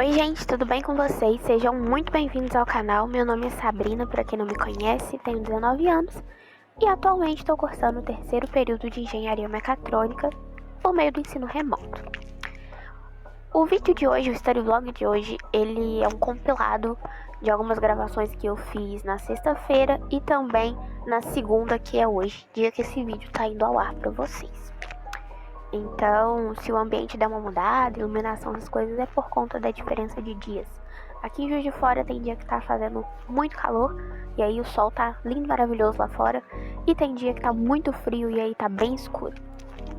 Oi gente, tudo bem com vocês? Sejam muito bem-vindos ao canal. Meu nome é Sabrina, para quem não me conhece, tenho 19 anos e atualmente estou cursando o terceiro período de Engenharia Mecatrônica por meio do ensino remoto. O vídeo de hoje, o Storyvlog de hoje, ele é um compilado de algumas gravações que eu fiz na sexta-feira e também na segunda, que é hoje, dia que esse vídeo está indo ao ar para vocês. Então, se o ambiente der uma mudada, a iluminação das coisas é por conta da diferença de dias. Aqui em Juiz de Fora tem dia que tá fazendo muito calor, e aí o sol tá lindo, maravilhoso lá fora, e tem dia que tá muito frio e aí tá bem escuro.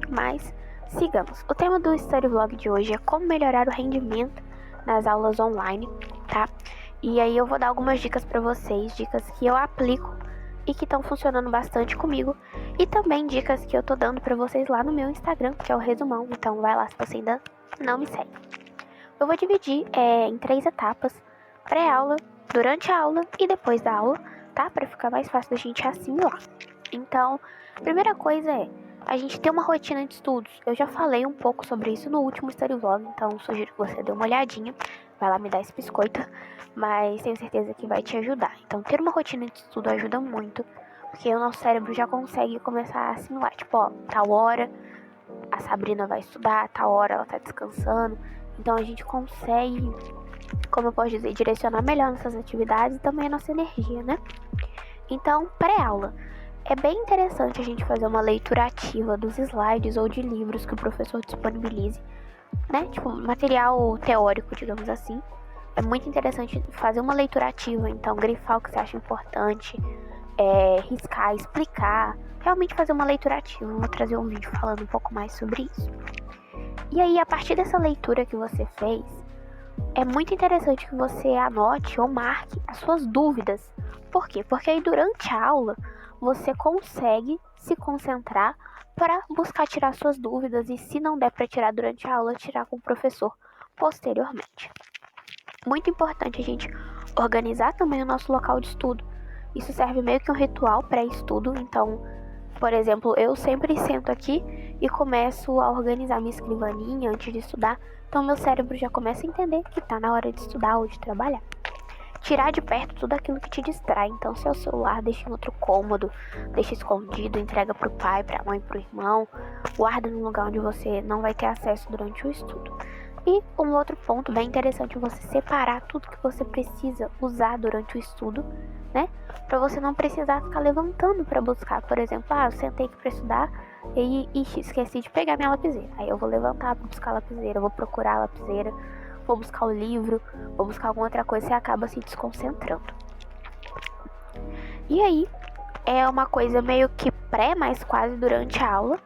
Mas, sigamos. O tema do Storyvlog de hoje é como melhorar o rendimento nas aulas online, tá? E aí eu vou dar algumas dicas pra vocês, dicas que eu aplico e que estão funcionando bastante comigo, e também dicas que eu tô dando pra vocês lá no meu Instagram, que é o Resumão, então vai lá se você ainda não me segue. Eu vou dividir em 3 etapas: pré-aula, durante a aula e depois da aula, tá? Pra ficar mais fácil da gente assimilar. Então, a primeira coisa é a gente ter uma rotina de estudos. Eu já falei um pouco sobre isso no último Storyvlog, então sugiro que você dê uma olhadinha. Vai lá me dar esse biscoito, mas tenho certeza que vai te ajudar. Então, ter uma rotina de estudo ajuda muito, porque o nosso cérebro já consegue começar a assimilar. Tipo, ó, tal hora a Sabrina vai estudar, tal hora ela tá descansando. Então, a gente consegue, como eu posso dizer, direcionar melhor nossas atividades e também a nossa energia, né? Então, pré-aula. É bem interessante a gente fazer uma leitura ativa dos slides ou de livros que o professor disponibilize, né? Tipo, material teórico, digamos assim. É muito interessante fazer uma leitura ativa, então grifar o que você acha importante, riscar, explicar, realmente fazer uma leitura ativa. Vou trazer um vídeo falando um pouco mais sobre isso. E aí, a partir dessa leitura que você fez, é muito interessante que você anote ou marque as suas dúvidas. Por quê? Porque aí durante a aula você consegue se concentrar para buscar tirar suas dúvidas, e se não der para tirar durante a aula, tirar com o professor posteriormente. Muito importante a gente organizar também o nosso local de estudo. Isso serve meio que um ritual pré-estudo. Então, por exemplo, eu sempre sento aqui e começo a organizar minha escrivaninha antes de estudar. Então, meu cérebro já começa a entender que está na hora de estudar ou de trabalhar. Tirar de perto tudo aquilo que te distrai. Então, seu celular deixa em outro cômodo, deixa escondido, entrega pro pai, pra mãe, pro irmão. Guarda num lugar onde você não vai ter acesso durante o estudo. E um outro ponto bem interessante é você separar tudo que você precisa usar durante o estudo, né? Pra você não precisar ficar levantando pra buscar. Por exemplo, eu sentei aqui pra estudar e esqueci de pegar minha lapiseira. Aí eu vou levantar pra buscar a lapiseira, vou procurar a lapiseira, vou buscar o livro, vou buscar alguma outra coisa, você acaba se desconcentrando. E aí, é uma coisa meio que pré, mas quase durante a aula.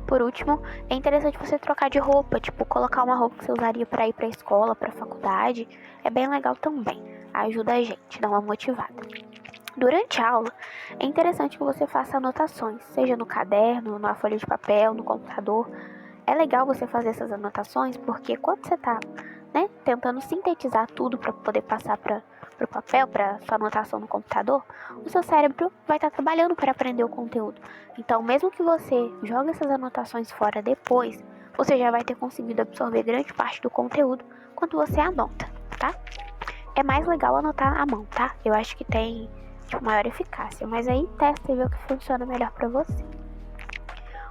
Por último, é interessante você trocar de roupa, tipo, colocar uma roupa que você usaria para ir pra escola, pra faculdade. É bem legal também, ajuda a gente, dá uma motivada. Durante a aula, é interessante que você faça anotações, seja no caderno, na folha de papel, no computador. É legal você fazer essas anotações, porque quando você tá tentando sintetizar tudo para poder passar para o papel, para sua anotação no computador, o seu cérebro vai estar trabalhando para aprender o conteúdo. Então, mesmo que você jogue essas anotações fora depois, você já vai ter conseguido absorver grande parte do conteúdo quando você anota, tá? É mais legal anotar à mão, tá? Eu acho que tem maior eficácia, mas aí testa e vê o que funciona melhor para você.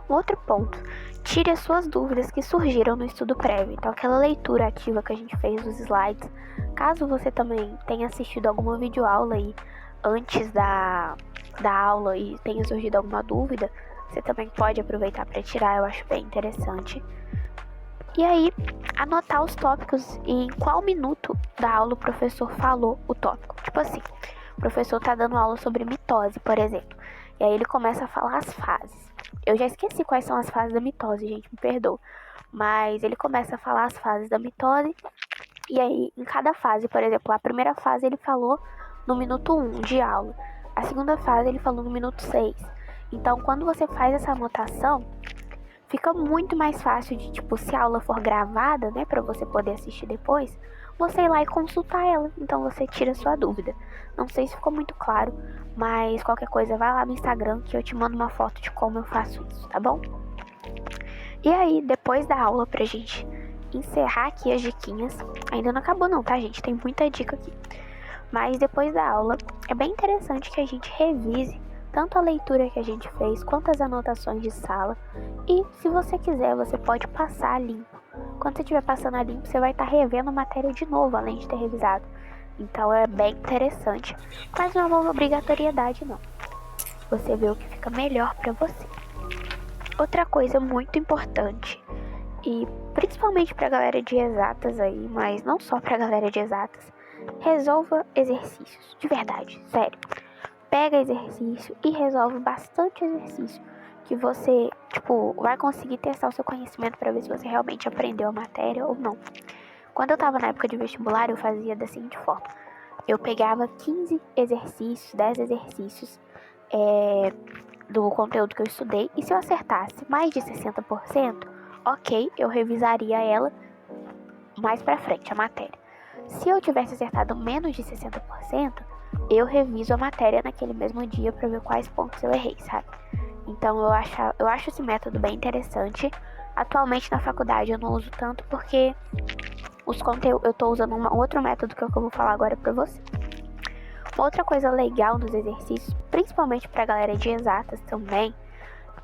Um outro ponto: tire as suas dúvidas que surgiram no estudo prévio. Então, aquela leitura ativa que a gente fez dos slides. Caso você também tenha assistido alguma videoaula aí antes da aula e tenha surgido alguma dúvida, você também pode aproveitar para tirar, eu acho bem interessante. E aí, anotar os tópicos e em qual minuto da aula o professor falou o tópico. Tipo assim, o professor tá dando aula sobre mitose, por exemplo, e aí ele começa a falar as fases. Eu já esqueci quais são as fases da mitose, gente, me perdoa. Mas ele começa a falar as fases da mitose. E aí, em cada fase, por exemplo, a primeira fase ele falou no minuto 1 de aula. A segunda fase ele falou no minuto 6. Então, quando você faz essa anotação, fica muito mais fácil de, se a aula for gravada, né, pra você poder assistir depois, você ir lá e consultar ela. Então, você tira a sua dúvida. Não sei se ficou muito claro, mas qualquer coisa, vai lá no Instagram que eu te mando uma foto de como eu faço isso, tá bom? E aí, depois da aula, pra gente encerrar aqui as diquinhas. Ainda não acabou não, tá, gente? Tem muita dica aqui. Mas depois da aula, é bem interessante que a gente revise tanto a leitura que a gente fez, quanto as anotações de sala. E, se você quiser, você pode passar a limpo. Quando você estiver passando a limpo, você vai estar revendo a matéria de novo, além de ter revisado. Então, é bem interessante. Mas não é uma obrigatoriedade, não. Você vê o que fica melhor para você. Outra coisa muito importante, e principalmente pra galera de exatas aí, mas não só pra galera de exatas, resolva exercícios, de verdade, sério. Pega exercício e resolve bastante exercício, que você, vai conseguir testar o seu conhecimento pra ver se você realmente aprendeu a matéria ou não. Quando eu tava na época de vestibular, eu fazia da seguinte forma. Eu pegava 15 exercícios, 10 exercícios, do conteúdo que eu estudei, e se eu acertasse mais de 60%, ok, eu revisaria ela mais pra frente, a matéria. Se eu tivesse acertado menos de 60%, eu reviso a matéria naquele mesmo dia pra ver quais pontos eu errei, sabe? Então eu acho esse método bem interessante. Atualmente na faculdade eu não uso tanto porque eu tô usando um outro método que é o que eu vou falar agora pra você. Outra coisa legal nos exercícios, principalmente pra galera de exatas também,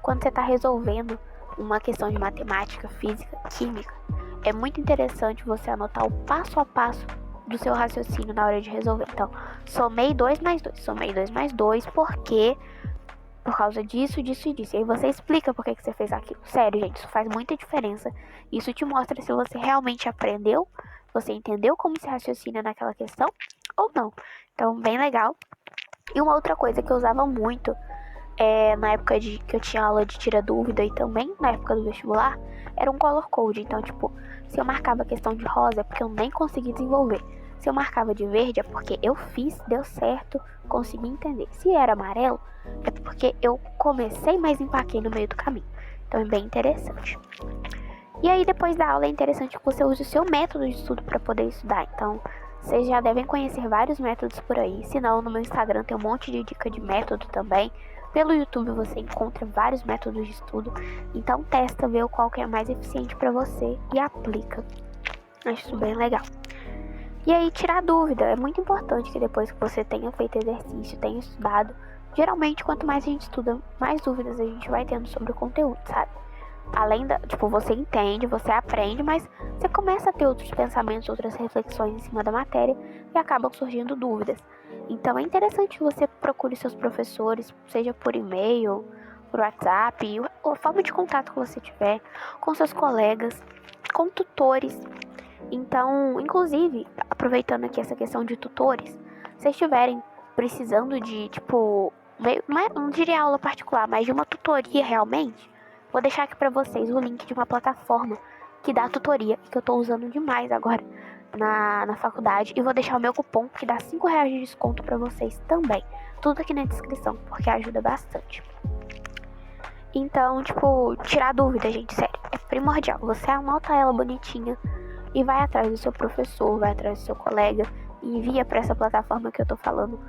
quando você está resolvendo uma questão de matemática, física, química, é muito interessante você anotar o passo a passo do seu raciocínio na hora de resolver. Então, somei 2 mais 2, somei 2 mais 2, porque por causa disso, disso e disso. E aí você explica por que você fez aquilo. Sério, gente, isso faz muita diferença. Isso te mostra se você realmente aprendeu, você entendeu como se raciocina naquela questão ou não. Então, bem legal. E uma outra coisa que eu usava muito na época que eu tinha aula de tira dúvida e também na época do vestibular, era um color code. Então, se eu marcava a questão de rosa é porque eu nem consegui desenvolver. Se eu marcava de verde é porque eu fiz, deu certo, consegui entender. Se era amarelo, é porque eu comecei, mas empaquei no meio do caminho. Então é bem interessante. E aí, depois da aula, é interessante que você use o seu método de estudo para poder estudar. Então, vocês já devem conhecer vários métodos por aí. Se não, no meu Instagram tem um monte de dica de método também. Pelo YouTube você encontra vários métodos de estudo. Então, testa, vê qual que é mais eficiente para você e aplica. Acho isso bem legal. E aí, tirar dúvida. É muito importante que depois que você tenha feito exercício, tenha estudado, geralmente, quanto mais a gente estuda, mais dúvidas a gente vai tendo sobre o conteúdo, sabe? Além da, você entende, você aprende, mas você começa a ter outros pensamentos, outras reflexões em cima da matéria e acabam surgindo dúvidas. Então é interessante que você procure seus professores, seja por e-mail, por WhatsApp, ou a forma de contato que você tiver, com seus colegas, com tutores. Então, inclusive, aproveitando aqui essa questão de tutores, se vocês estiverem precisando de, não diria aula particular, mas de uma tutoria realmente, vou deixar aqui pra vocês o link de uma plataforma que dá tutoria, que eu tô usando demais agora na faculdade. E vou deixar o meu cupom que dá R$5 de desconto pra vocês também. Tudo aqui na descrição, porque ajuda bastante. Então, tirar dúvida, gente, sério, é primordial. Você anota ela bonitinha e vai atrás do seu professor, vai atrás do seu colega e envia pra essa plataforma que eu tô falando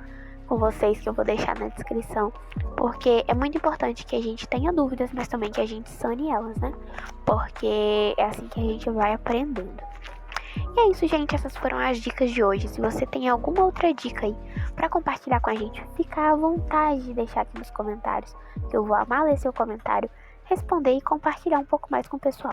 com vocês, que eu vou deixar na descrição, porque é muito importante que a gente tenha dúvidas, mas também que a gente sane elas, né? Porque é assim que a gente vai aprendendo. E é isso, gente, essas foram as dicas de hoje. Se você tem alguma outra dica aí pra compartilhar com a gente, fica à vontade de deixar aqui nos comentários, que eu vou amar ler seu comentário, responder e compartilhar um pouco mais com o pessoal.